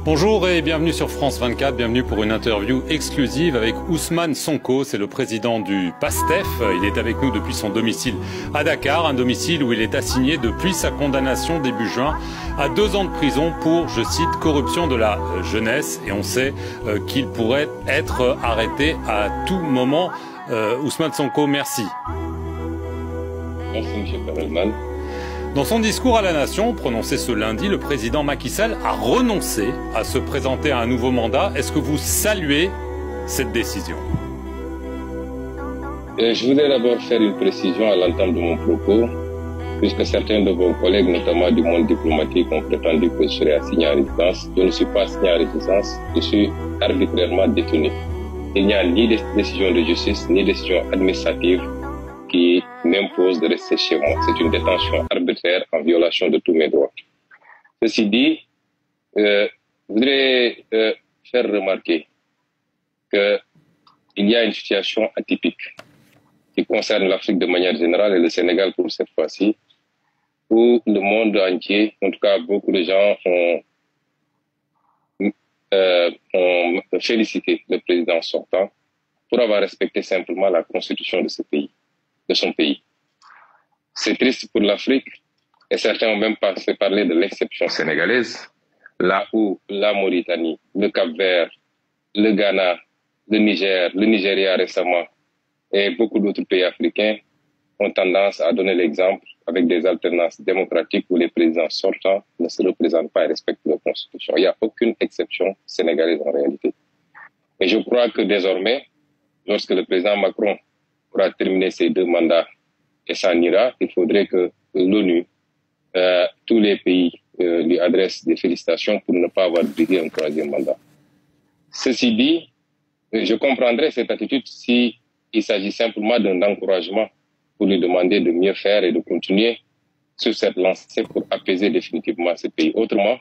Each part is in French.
Bonjour et bienvenue sur France 24, bienvenue pour une interview exclusive avec Ousmane Sonko, c'est le président du PASTEF. Il est avec nous depuis son domicile à Dakar, un domicile où il est assigné depuis sa condamnation début juin à 2 ans de prison pour, je cite, corruption de la jeunesse. Et on sait qu'il pourrait être arrêté à tout moment. Ousmane Sonko, merci. Merci M. Perelman. Dans son discours à la nation, prononcé ce lundi, le président Macky Sall a renoncé à se présenter à un nouveau mandat. Est-ce que vous saluez cette décision? Je voudrais d'abord faire une précision à l'entame de mon propos, puisque certains de vos collègues, notamment du monde diplomatique, ont prétendu que je serais assigné à résidence. Je ne suis pas assigné à résidence, je suis arbitrairement détenu. Il n'y a ni décision de justice, ni décision administrative qui m'impose de rester chez moi. C'est une détention arbitraire en violation de tous mes droits. Ceci dit, je voudrais faire remarquer qu'il y a une situation atypique qui concerne l'Afrique de manière générale et le Sénégal pour cette fois-ci, où le monde entier, en tout cas beaucoup de gens ont félicité le président sortant pour avoir respecté simplement la constitution de ce pays, de son pays. C'est triste pour l'Afrique et certains ont même parlé de l'exception sénégalaise, là où la Mauritanie, le Cap-Vert, le Ghana, le Niger, le Nigeria récemment et beaucoup d'autres pays africains ont tendance à donner l'exemple avec des alternances démocratiques où les présidents sortants ne se représentent pas et respectent la constitution. Il n'y a aucune exception sénégalaise en réalité. Et je crois que désormais, lorsque le président Macron aura terminé ses 2 mandats et s'en ira, il faudrait que l'ONU, tous les pays lui adressent des félicitations pour ne pas avoir brigué un 3e mandat. Ceci dit, je comprendrais cette attitude si il s'agit simplement d'un encouragement pour lui demander de mieux faire et de continuer sur cette lancée pour apaiser définitivement ce pays. Autrement,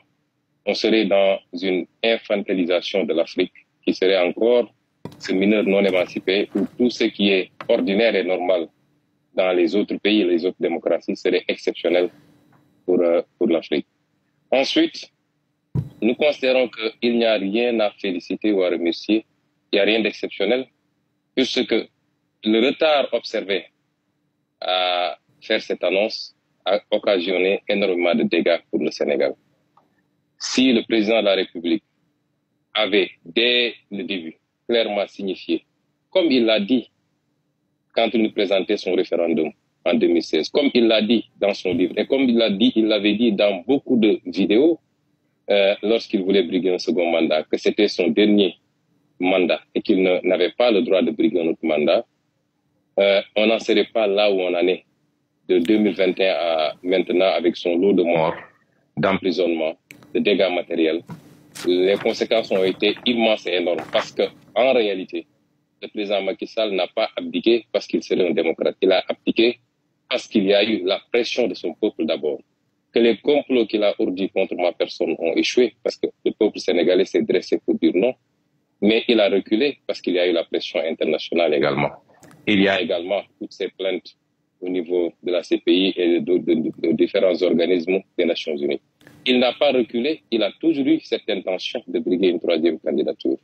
on serait dans une infantilisation de l'Afrique qui serait encore ce mineur non émancipé où tout ce qui est ordinaire et normal dans les autres pays et les autres démocraties serait exceptionnel pour l'Afrique. Ensuite, nous considérons qu'il n'y a rien à féliciter ou à remercier. Il n'y a rien d'exceptionnel puisque le retard observé à faire cette annonce a occasionné énormément de dégâts pour le Sénégal. Si le président de la République avait, dès le début, clairement signifié, comme il l'a dit quand il nous présentait son référendum en 2016, comme il l'a dit dans son livre, et comme il l'avait dit dans beaucoup de vidéos lorsqu'il voulait briguer un second mandat, que c'était son dernier mandat et qu'il n'avait pas le droit de briguer un autre mandat, on n'en serait pas là où on en est de 2021 à maintenant avec son lot de morts, d'emprisonnement, de dégâts matériels. Les conséquences ont été immenses et énormes parce que, en réalité, le président Macky Sall n'a pas abdiqué parce qu'il serait un démocrate. Il a abdiqué parce qu'il y a eu la pression de son peuple d'abord. Que les complots qu'il a ourdis contre ma personne ont échoué parce que le peuple sénégalais s'est dressé pour dire non. Mais il a reculé parce qu'il y a eu la pression internationale également. Il y a également toutes ces plaintes au niveau de la CPI et de différents organismes des Nations Unies. Il n'a pas reculé, il a toujours eu cette intention de briguer une 3e candidature.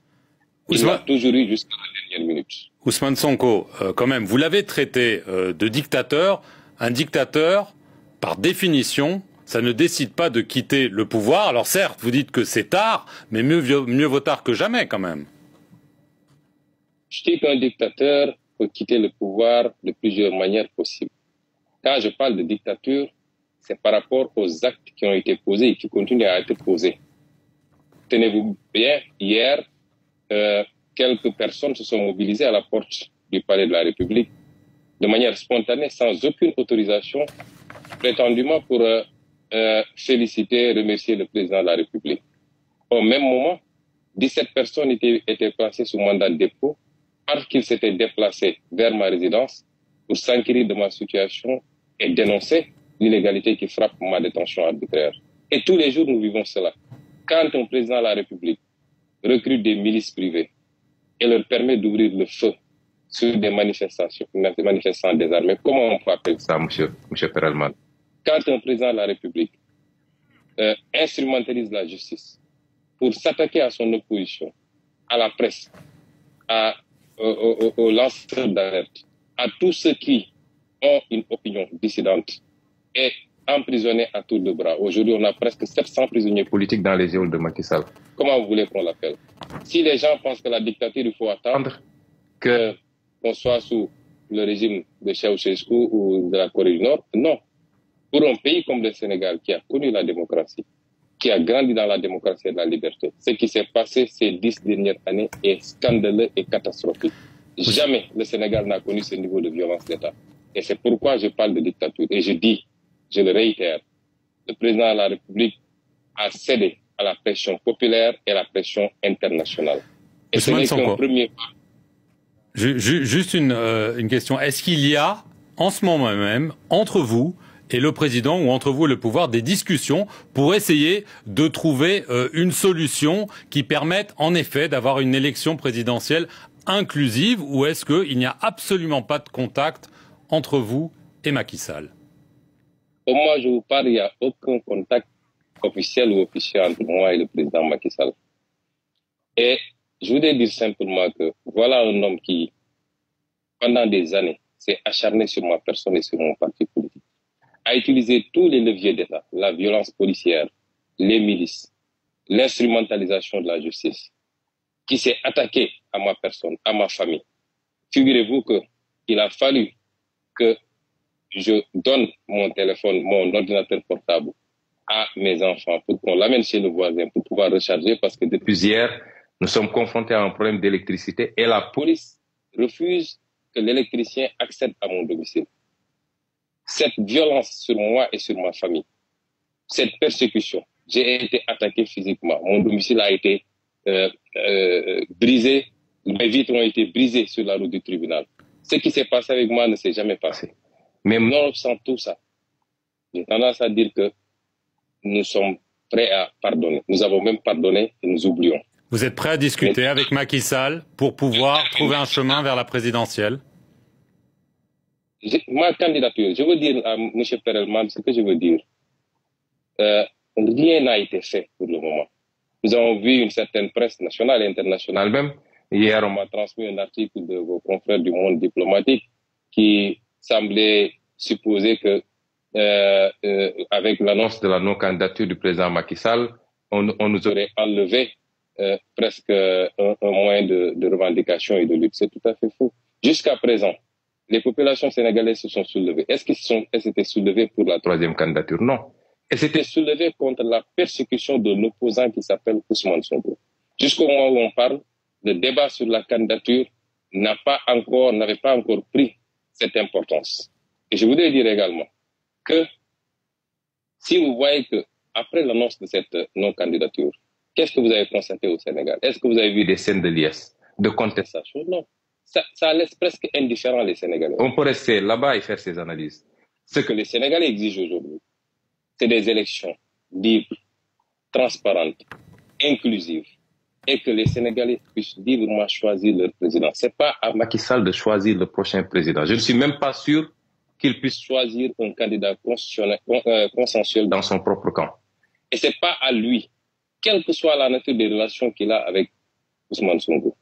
Il l'a toujours eu jusqu'à la dernière minute. Ousmane Sonko, quand même, vous l'avez traité de dictateur. Un dictateur, par définition, ça ne décide pas de quitter le pouvoir. Alors certes, vous dites que c'est tard, mais mieux vaut tard que jamais quand même. Je dis qu'un dictateur peut quitter le pouvoir de plusieurs manières possibles. Quand je parle de dictature, c'est par rapport aux actes qui ont été posés et qui continuent à être posés. Tenez-vous bien, hier, quelques personnes se sont mobilisées à la porte du palais de la République de manière spontanée, sans aucune autorisation, prétendument pour féliciter et remercier le président de la République. Au même moment, 17 personnes étaient placées sous mandat de dépôt parce qu'ils s'étaient déplacés vers ma résidence pour s'enquérir de ma situation et dénoncer l'illégalité qui frappe ma détention arbitraire. Et tous les jours, nous vivons cela. Quand un président de la République recrute des milices privées et leur permet d'ouvrir le feu sur des manifestants désarmés, comment on peut appeler ça, monsieur Perelman? Quand un président de la République instrumentalise la justice pour s'attaquer à son opposition, à la presse, aux lanceurs d'alerte, à tous ceux qui ont une opinion dissidente, est emprisonné à tour de bras. Aujourd'hui, on a presque 700 prisonniers politiques dans les geôles de Macky Sall. Comment vous voulez qu'on l'appelle? Si les gens pensent que la dictature, il faut attendre qu'on soit sous le régime de Ceausescu ou de la Corée du Nord, non. Pour un pays comme le Sénégal, qui a connu la démocratie, qui a grandi dans la démocratie et la liberté, ce qui s'est passé ces 10 dernières années est scandaleux et catastrophique. Jamais le Sénégal n'a connu ce niveau de violence d'État. Et c'est pourquoi je parle de dictature. Et je dis, je le réitère, le président de la République a cédé à la pression populaire et à la pression internationale. Et ce n'est qu'un premier pas. Juste une question. Est-ce qu'il y a, en ce moment même, entre vous et le président, ou entre vous et le pouvoir, des discussions pour essayer de trouver une solution qui permette, en effet, d'avoir une élection présidentielle inclusive, ou est-ce qu'il n'y a absolument pas de contact entre vous et Macky Sall? Au moment où je vous parle, il n'y a aucun contact officiel ou officiel entre moi et le président Macky Sall. Et je voudrais dire simplement que voilà un homme qui, pendant des années, s'est acharné sur ma personne et sur mon parti politique, a utilisé tous les leviers d'État, la violence policière, les milices, l'instrumentalisation de la justice, qui s'est attaqué à ma personne, à ma famille. Figurez-vous qu'il a fallu que je donne mon téléphone, mon ordinateur portable à mes enfants pour qu'on l'amène chez le voisin pour pouvoir recharger, parce que depuis hier, nous sommes confrontés à un problème d'électricité et la police refuse que l'électricien accède à mon domicile. Cette violence sur moi et sur ma famille, cette persécution, j'ai été attaqué physiquement. Mon domicile a été brisé, mes vitres ont été brisées sur la route du tribunal. Ce qui s'est passé avec moi ne s'est jamais passé. Mais nonobstant tout ça, j'ai tendance à dire que nous sommes prêts à pardonner. Nous avons même pardonné et nous oublions. Vous êtes prêt à discuter avec Macky Sall pour pouvoir trouver un chemin vers la présidentielle? Ma candidature, je veux dire à M. Perelman ce que je veux dire. Rien n'a été fait pour le moment. Nous avons vu une certaine presse nationale et internationale même. Hier, on m'a transmis un article de vos confrères du monde diplomatique qui semblait supposer que avec l'annonce de la non-candidature du président Macky Sall, on nous aurait enlevé presque un moyen de revendication et de lutte. C'est tout à fait faux. Jusqu'à présent, les populations sénégalaises se sont soulevées. Est-ce qu'elles s'étaient soulevées pour la troisième candidature? Non. Elles s'étaient soulevées contre la persécution de l'opposant qui s'appelle Ousmane Sonko. Jusqu'au moment où on parle, le débat sur la candidature n'avait pas encore pris cette importance. Et je voudrais dire également que si vous voyez que après l'annonce de cette non-candidature, qu'est-ce que vous avez constaté au Sénégal? Est-ce que vous avez vu des scènes de liesse, de contestation? Non. Ça laisse presque indifférent les Sénégalais. On peut rester là-bas et faire ces analyses. Ce que les Sénégalais exigent aujourd'hui, c'est des élections libres, transparentes, inclusives, et que les Sénégalais puissent librement choisir leur président. C'est pas à Macky Sall de choisir le prochain président. Je ne suis même pas sûr qu'il puisse choisir un candidat consensuel dans son propre camp. Et c'est pas à lui, quelle que soit la nature des relations qu'il a avec Ousmane Sonko.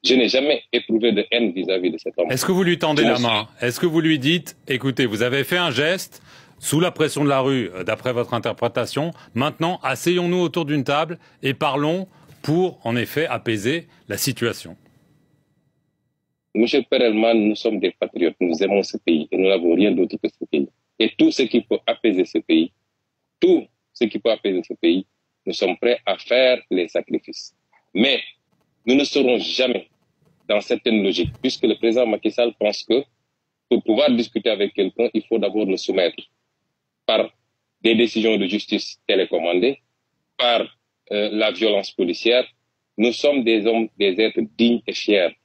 Je n'ai jamais éprouvé de haine vis-à-vis de cet homme. Est-ce que vous lui tendez la main? Est-ce que vous lui dites, écoutez, vous avez fait un geste sous la pression de la rue, d'après votre interprétation, maintenant, asseyons-nous autour d'une table et parlons pour, en effet, apaiser la situation? Monsieur Perelman, nous sommes des patriotes, nous aimons ce pays et nous n'avons rien d'autre que ce pays. Et tout ce qui peut apaiser ce pays, nous sommes prêts à faire les sacrifices. Mais nous ne serons jamais dans certaines logiques, puisque le président Macky Sall pense que pour pouvoir discuter avec quelqu'un, il faut d'abord le soumettre par des décisions de justice télécommandées, par la violence policière. Nous sommes des hommes, des êtres dignes et fiers.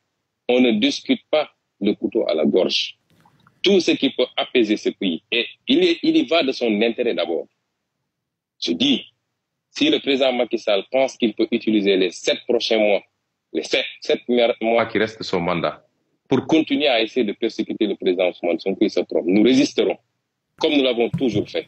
On ne discute pas le couteau à la gorge. Tout ce qui peut apaiser ce pays, et il y va de son intérêt d'abord. Je dis, si le président Macky Sall pense qu'il peut utiliser les 7 prochains mois, les 7 mois qui restent de son mandat, pour continuer à essayer de persécuter le président Ousmane Sonko, il se trompe. Nous résisterons, comme nous l'avons toujours fait.